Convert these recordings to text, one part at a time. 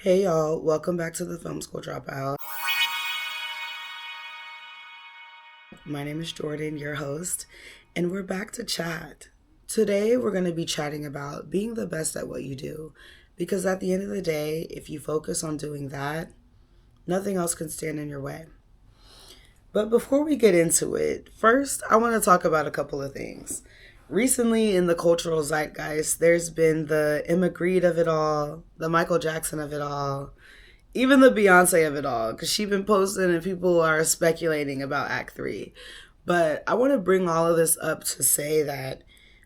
Hey y'all, welcome back to the Film School Dropout. My name is Jordan, your host, and we're back to chat. Today we're going to be chatting about being the best at what you do, because at the end of the day, if you focus on doing that, nothing else can stand in your way. But before we get into it, first I want to talk about a couple of things. Recently in the cultural zeitgeist, there's been the Emma Grede of it all, the Michael Jackson of it all, even the Beyonce of it all, because she's been posting and people are speculating about Act 3. But I want to bring all of this up to say that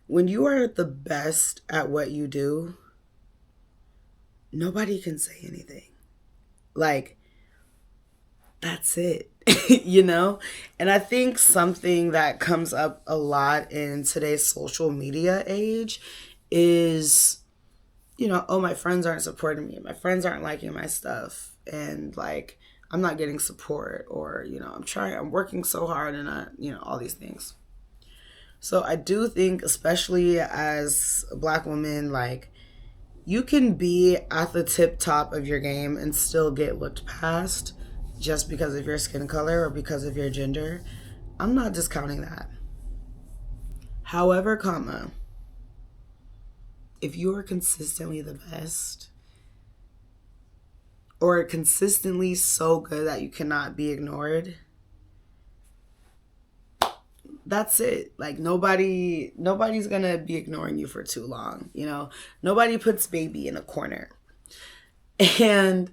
when you are the best at what you do, nobody can say anything. Like, that's it, you know? And I think something that comes up a lot in today's social media age is, oh, my friends aren't supporting me. My friends aren't liking my stuff. And like, I'm not getting support, or, I'm working so hard and all these things. So I do think, especially as a Black woman, like, you can be at the tip top of your game and still get looked past just because of your skin color or because of your gender. I'm not discounting that. However, if you are consistently the best, or consistently so good that you cannot be ignored, that's it. Like, nobody's gonna be ignoring you for too long. Nobody puts baby in a corner. And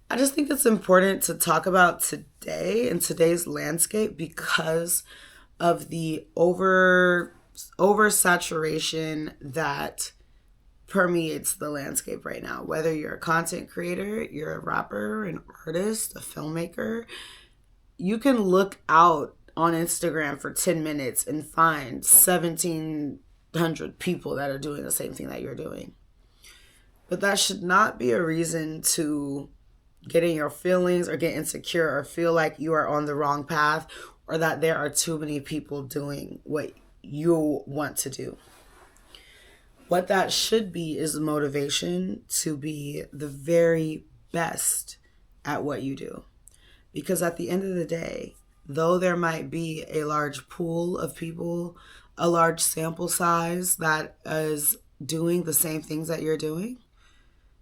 I just think it's important to talk about today and today's landscape because of the oversaturation that permeates the landscape right now. Whether you're a content creator, you're a rapper, an artist, a filmmaker, you can look out on Instagram for 10 minutes and find 1,700 people that are doing the same thing that you're doing. But that should not be a reason to get in your feelings or get insecure or feel like you are on the wrong path, or that there are too many people doing what you want to do. What that should be is motivation to be the very best at what you do. Because at the end of the day, though there might be a large pool of people, a large sample size that is doing the same things that you're doing,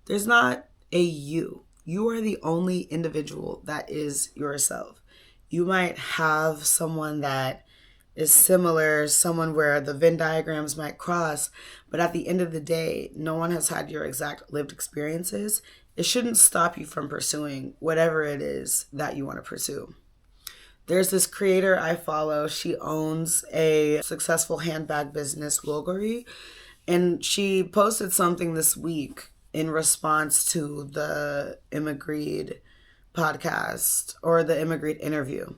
there's not a you. You are the only individual that is yourself. You might have someone that is similar, someone where the Venn diagrams might cross, but at the end of the day, no one has had your exact lived experiences. It shouldn't stop you from pursuing whatever it is that you want to pursue. There's this creator I follow. She owns a successful handbag business, Wolgari, and she posted something this week in response to the Emma Grede podcast, or the Emma Grede interview.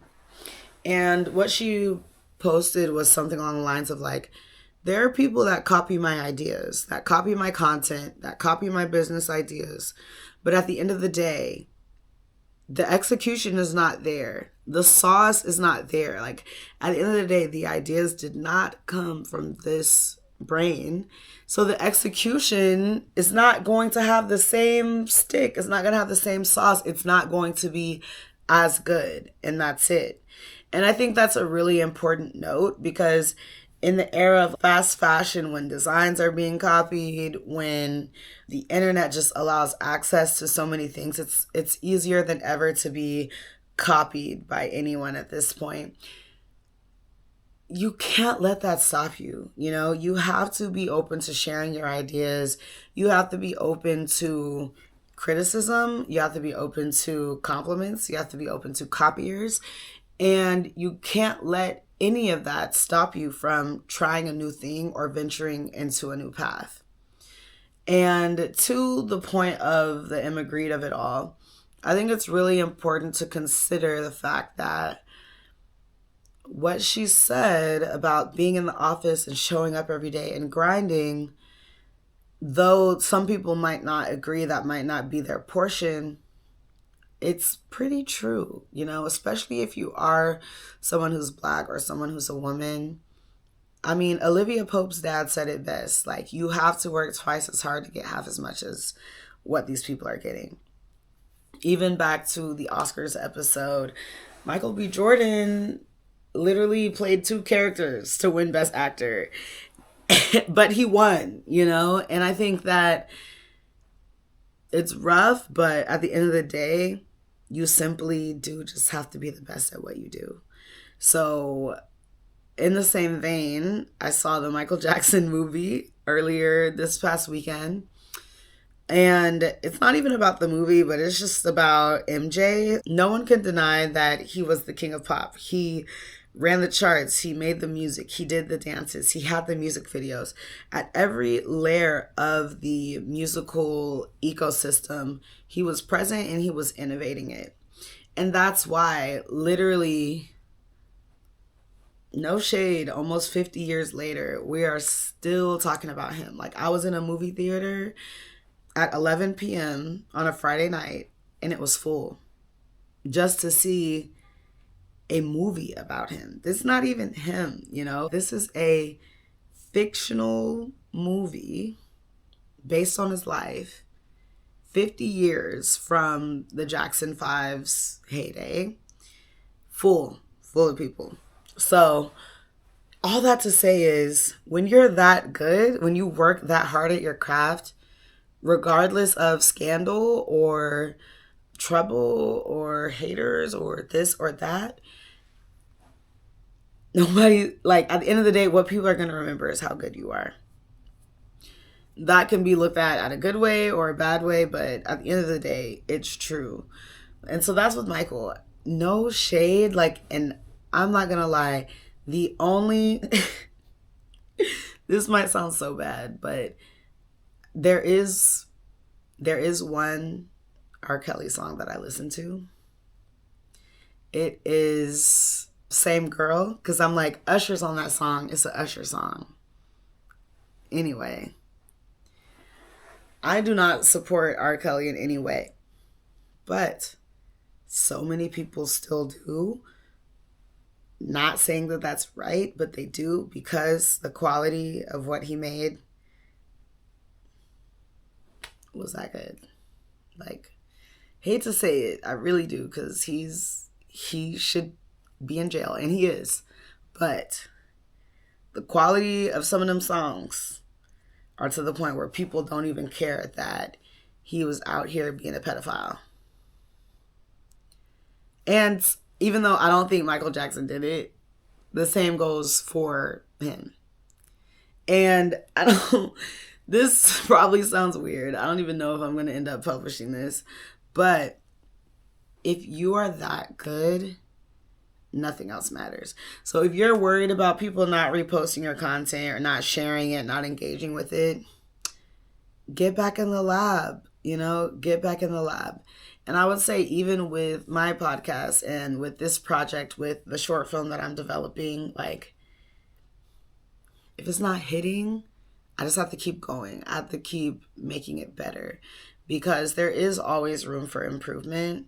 And what she posted was something along the lines of like, there are people that copy my ideas, that copy my content, that copy my business ideas. But at the end of the day, the execution is not there. The sauce is not there. Like, at the end of the day, the ideas did not come from this brain. So the execution is not going to have the same stick. It's not going to have the same sauce. It's not going to be as good. And that's it. And I think that's a really important note, because in the era of fast fashion, when designs are being copied, when the internet just allows access to so many things, it's easier than ever to be copied by anyone at this point. You can't let that stop you. You have to be open to sharing your ideas. You have to be open to criticism. You have to be open to compliments. You have to be open to copiers. And you can't let any of that stop you from trying a new thing or venturing into a new path. And to the point of the Emma Grede of it all, I think it's really important to consider the fact that what she said about being in the office and showing up every day and grinding, though some people might not agree, that might not be their portion, it's pretty true, especially if you are someone who's Black or someone who's a woman. I mean, Olivia Pope's dad said it best. Like, you have to work twice as hard to get half as much as what these people are getting. Even back to the Oscars episode, Michael B. Jordan literally played two characters to win Best Actor, but he won, And I think that it's rough, but at the end of the day, you simply do just have to be the best at what you do. So, in the same vein, I saw the Michael Jackson movie earlier this past weekend. And it's not even about the movie, but it's just about MJ. No one can deny that he was the king of pop. He ran the charts, he made the music, he did the dances, he had the music videos. At every layer of the musical ecosystem, he was present and he was innovating it. And that's why, literally, no shade, almost 50 years later, we are still talking about him. Like, I was in a movie theater at 11 p.m. on a Friday night, and it was full just to see a movie about him. This is not even him, This is a fictional movie based on his life, 50 years from the Jackson 5's heyday, full of people. So all that to say is, when you're that good, when you work that hard at your craft, regardless of scandal or trouble or haters or this or that, nobody, like, at the end of the day, what people are going to remember is how good you are. That can be looked at a good way or a bad way, but at the end of the day, it's true. And so that's with Michael. No shade, and I'm not going to lie, the only, this might sound so bad, but there is one R. Kelly song that I listen to. It is Same Girl, because I'm like, Usher's on that song. It's an Usher song. Anyway, I do not support R. Kelly in any way, but so many people still do. Not saying that that's right, but they do, because the quality of what he made was that good. Hate to say it, I really do, because he should be in jail, and he is. But the quality of some of them songs are to the point where people don't even care that he was out here being a pedophile. And even though I don't think Michael Jackson did it, the same goes for him. And this probably sounds weird. I don't even know if I'm going to end up publishing this. But if you are that good, nothing else matters. So if you're worried about people not reposting your content or not sharing it, not engaging with it, get back in the lab, get back in the lab. And I would say, even with my podcast and with this project, with the short film that I'm developing, if it's not hitting, I just have to keep going. I have to keep making it better, because there is always room for improvement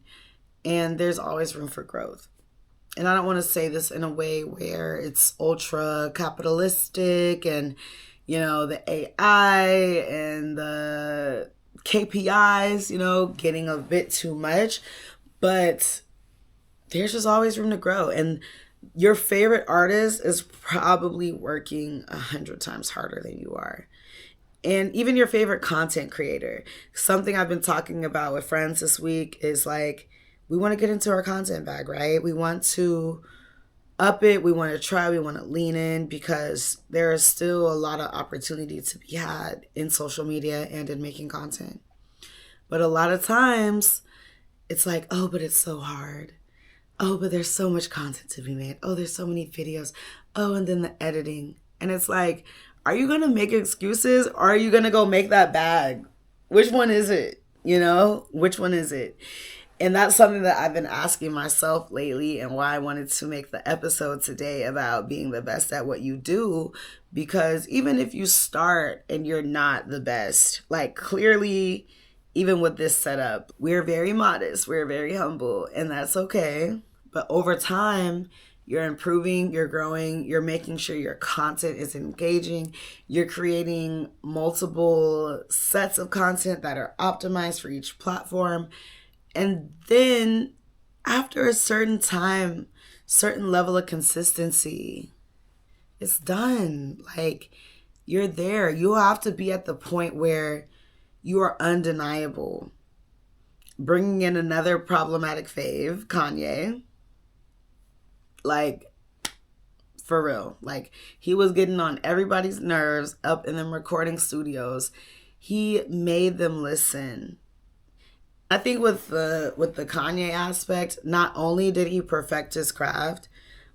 and there's always room for growth. And I don't want to say this in a way where it's ultra capitalistic and, the AI and the KPIs, getting a bit too much, but there's just always room to grow. And your favorite artist is probably working 100 times harder than you are. And even your favorite content creator. Something I've been talking about with friends this week is we want to get into our content bag, right? We want to up it. We want to try. We want to lean in, because there is still a lot of opportunity to be had in social media and in making content. But a lot of times it's oh, but it's so hard. Oh, but there's so much content to be made. Oh, there's so many videos. Oh, and then the editing. And it's are you going to make excuses, or are you going to go make that bag? Which one is it? Which one is it? And that's something that I've been asking myself lately, and why I wanted to make the episode today about being the best at what you do. Because even if you start and you're not the best, clearly, even with this setup, we're very modest, we're very humble, and that's okay. But over time, you're improving, you're growing, you're making sure your content is engaging, you're creating multiple sets of content that are optimized for each platform. And then after a certain time, certain level of consistency, it's done. Like, you're there. You have to be at the point where you are undeniable. Bringing in another problematic fave, Kanye. Like, for real. Like, he was getting on everybody's nerves up in them recording studios. He made them listen. I think with the Kanye aspect, not only did he perfect his craft,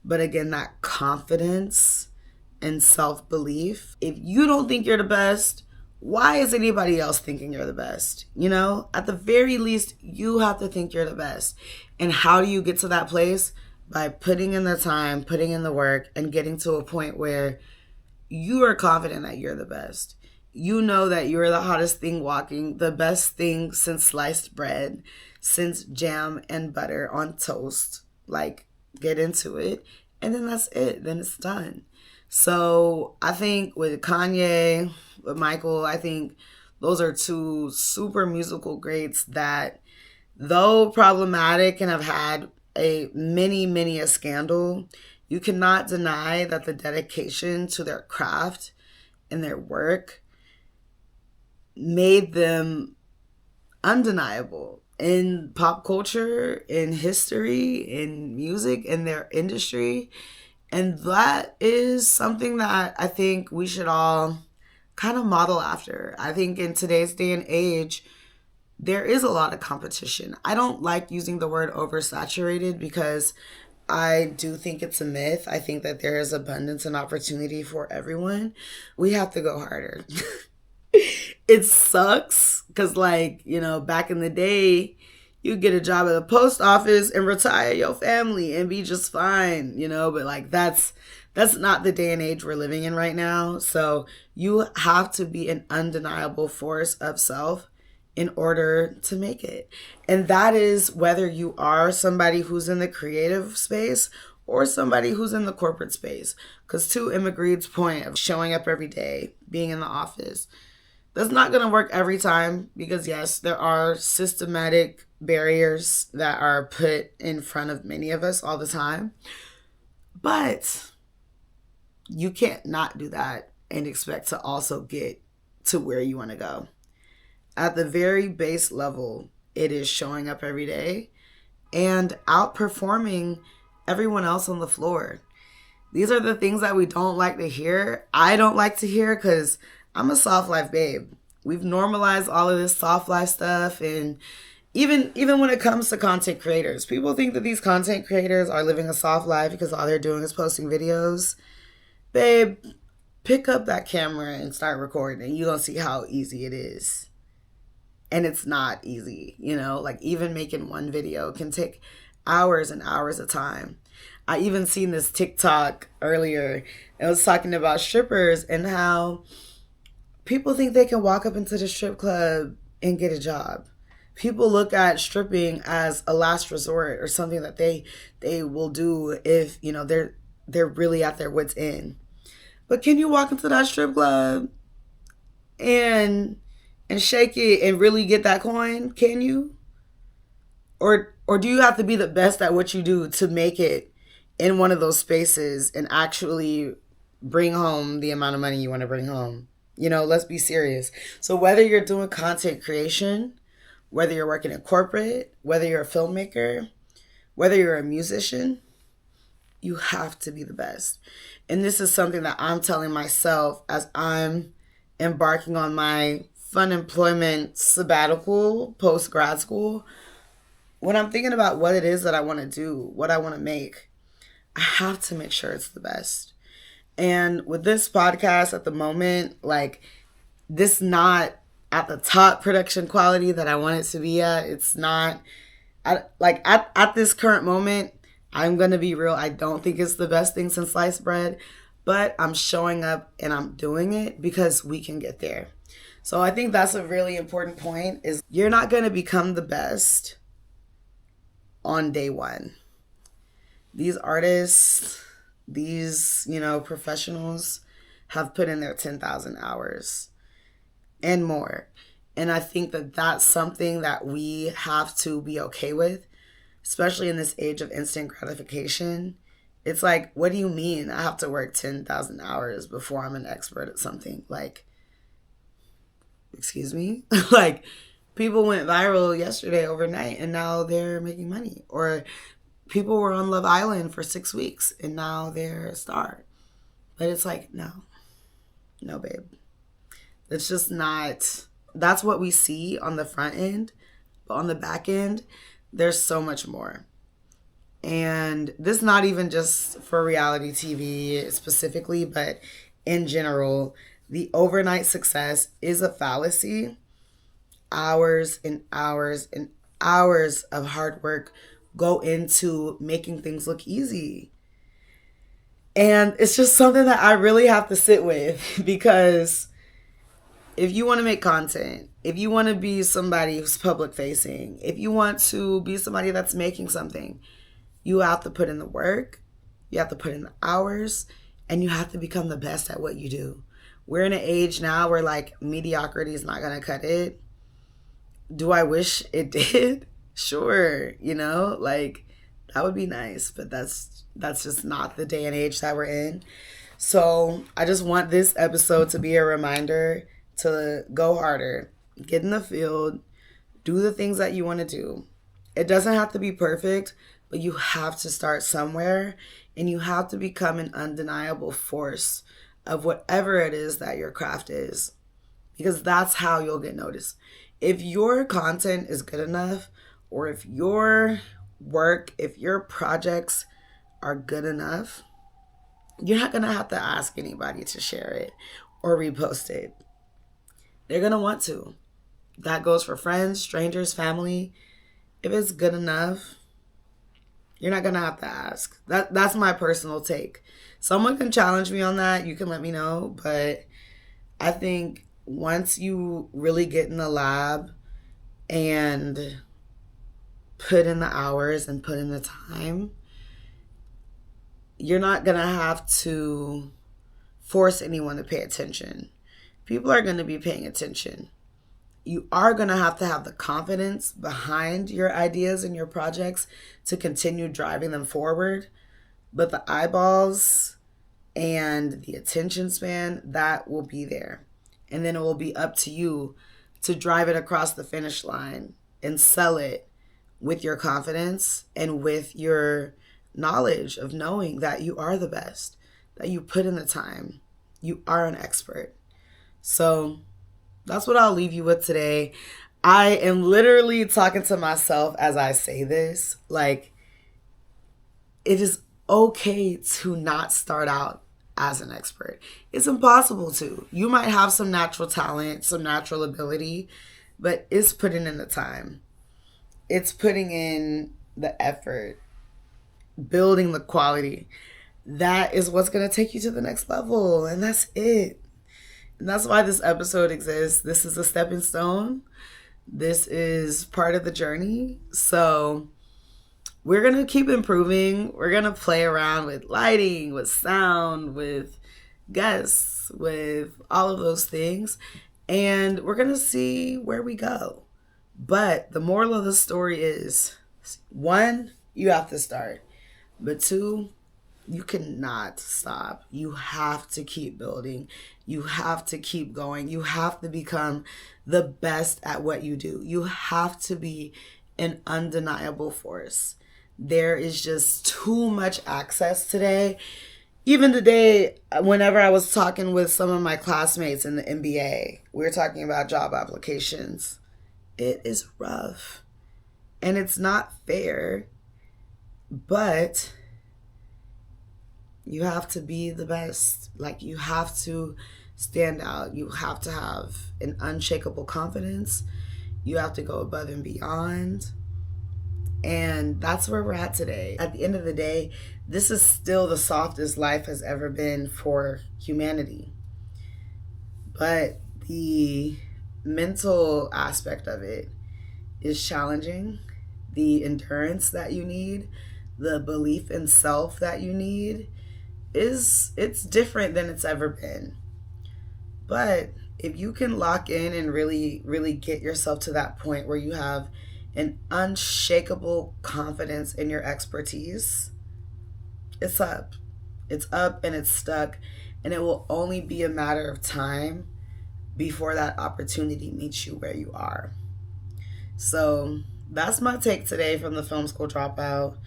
but again, that confidence and self-belief. If you don't think you're the best, why is anybody else thinking you're the best? You know, at the very least, you have to think you're the best. And how do you get to that place? By putting in the time, putting in the work, and getting to a point where you are confident that you're the best. You know that you're the hottest thing walking, the best thing since sliced bread, since jam and butter on toast. Like, get into it. And then that's it. Then it's done. So I think with Kanye, with Michael, I think those are two super musical greats that, though problematic and have had many a scandal, you cannot deny that the dedication to their craft and their work made them undeniable in pop culture, in history, in music, in their industry. And that is something that I think we should all kind of model after. I think in today's day and age, there is a lot of competition. I don't like using the word oversaturated because I do think it's a myth. I think that there is abundance and opportunity for everyone. We have to go harder. It sucks because, like, you know, back in the day, you get a job at the post office and retire your family and be just fine, you know, but like that's not the day and age we're living in right now. So you have to be an undeniable force of self in order to make it. And that is whether you are somebody who's in the creative space or somebody who's in the corporate space. Because to Emma Greed's point of showing up every day, being in the office, that's not going to work every time because, yes, there are systematic barriers that are put in front of many of us all the time. But you can't not do that and expect to also get to where you want to go. At the very base level, it is showing up every day and outperforming everyone else on the floor. These are the things that we don't like to hear. I don't like to hear because I'm a soft life babe. We've normalized all of this soft life stuff. And even when it comes to content creators, people think that these content creators are living a soft life because all they're doing is posting videos. Babe, pick up that camera and start recording and you're going to see how easy it is. And it's not easy, you know, like even making one video can take hours and hours of time. I even seen this TikTok earlier. It was talking about strippers and how people think they can walk up into the strip club and get a job. People look at stripping as a last resort or something that they will do if, you know, they're really at their wits' end. But can you walk into that strip club and shake it and really get that coin? Can you? Or do you have to be the best at what you do to make it in one of those spaces and actually bring home the amount of money you want to bring home? You know, let's be serious. So whether you're doing content creation, whether you're working in corporate, whether you're a filmmaker, whether you're a musician, you have to be the best. And this is something that I'm telling myself as I'm embarking on my fun employment sabbatical post grad school. When I'm thinking about what it is that I want to do, what I want to make, I have to make sure it's the best. And with this podcast at the moment, like, this not at the top production quality that I want it to be at. It's not at this current moment, I'm going to be real. I don't think it's the best thing since sliced bread, but I'm showing up and I'm doing it because we can get there. So I think that's a really important point is you're not going to become the best on day one. These artists, these, you know, professionals have put in their 10,000 hours and more. And I think that that's something that we have to be okay with, especially in this age of instant gratification. It's like, what do you mean I have to work 10,000 hours before I'm an expert at something? Like, excuse me? Like, people went viral yesterday overnight and now they're making money. Or people were on Love Island for 6 weeks and now they're a star. But it's like, no, babe. It's just not, that's what we see on the front end. But on the back end, there's so much more. And this is not even just for reality TV specifically, but in general, the overnight success is a fallacy. Hours and hours and hours of hard work go into making things look easy. And it's just something that I really have to sit with, because if you want to make content, if you want to be somebody who's public facing, if you want to be somebody that's making something, you have to put in the work, you have to put in the hours, and you have to become the best at what you do. We're in an age now where like mediocrity is not going to cut it. Do I wish it did? Sure, like that would be nice, but that's just not the day and age that we're in. So I just want this episode to be a reminder to go harder, get in the field, do the things that you want to do. It doesn't have to be perfect, but you have to start somewhere, and you have to become an undeniable force of whatever it is that your craft is, because that's how you'll get noticed. If your content is good enough, or if your work, if your projects are good enough, you're not going to have to ask anybody to share it or repost it. They're going to want to. That goes for friends, strangers, family. If it's good enough, you're not going to have to ask. That's my personal take. Someone can challenge me on that. You can let me know. But I think once you really get in the lab and put in the hours and put in the time, you're not going to have to force anyone to pay attention. People are going to be paying attention. You are going to have the confidence behind your ideas and your projects to continue driving them forward. But the eyeballs and the attention span, that will be there. And then it will be up to you to drive it across the finish line and sell it with your confidence and with your knowledge of knowing that you are the best, that you put in the time, you are an expert. So that's what I'll leave you with today. I am literally talking to myself as I say this. Like, it is okay to not start out as an expert. It's impossible to. You might have some natural talent, some natural ability, but it's putting in the time. It's putting in the effort, building the quality. That is what's going to take you to the next level. And that's it. And that's why this episode exists. This is a stepping stone. This is part of the journey. So we're going to keep improving. We're going to play around with lighting, with sound, with guests, with all of those things. And we're going to see where we go. But the moral of the story is, 1, you have to start. But 2, you cannot stop. You have to keep building. You have to keep going. You have to become the best at what you do. You have to be an undeniable force. There is just too much access today. Even today, whenever I was talking with some of my classmates in the MBA, we were talking about job applications. It is rough. And it's not fair. But you have to be the best. Like, you have to stand out. You have to have an unshakable confidence. You have to go above and beyond. And that's where we're at today. At the end of the day, this is still the softest life has ever been for humanity. But the mental aspect of it is challenging. The endurance that you need, the belief in self that you need, it's different than it's ever been. But if you can lock in and really, really get yourself to that point where you have an unshakable confidence in your expertise, it's up. It's up and it's stuck. And it will only be a matter of time before that opportunity meets you where you are. So that's my take today from the Film School Dropout.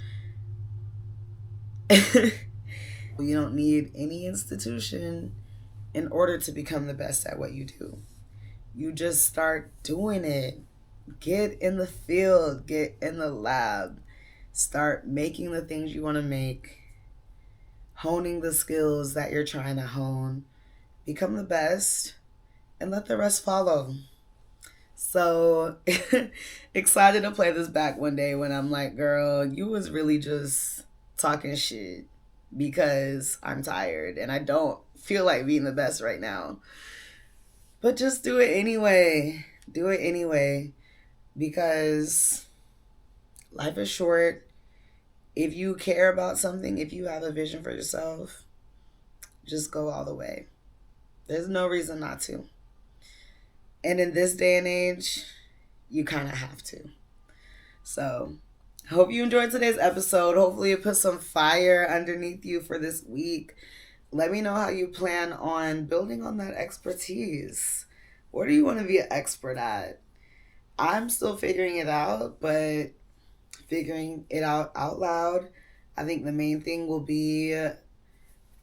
You don't need any institution in order to become the best at what you do. You just start doing it. Get in the field, get in the lab, start making the things you want to make, honing the skills that you're trying to hone, become the best, and let the rest follow. So excited to play this back one day when I'm like, girl, you was really just talking shit because I'm tired and I don't feel like being the best right now. But just do it anyway. Do it anyway. Because life is short. If you care about something, if you have a vision for yourself, just go all the way. There's no reason not to. And in this day and age, you kind of have to. So, hope you enjoyed today's episode. Hopefully it put some fire underneath you for this week. Let me know how you plan on building on that expertise. What do you want to be an expert at? I'm still figuring it out, but figuring it out loud. I think the main thing will be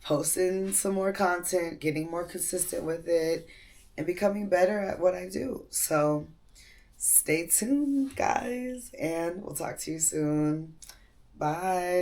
posting some more content, getting more consistent with it, and becoming better at what I do. So stay tuned, guys, and we'll talk to you soon. Bye.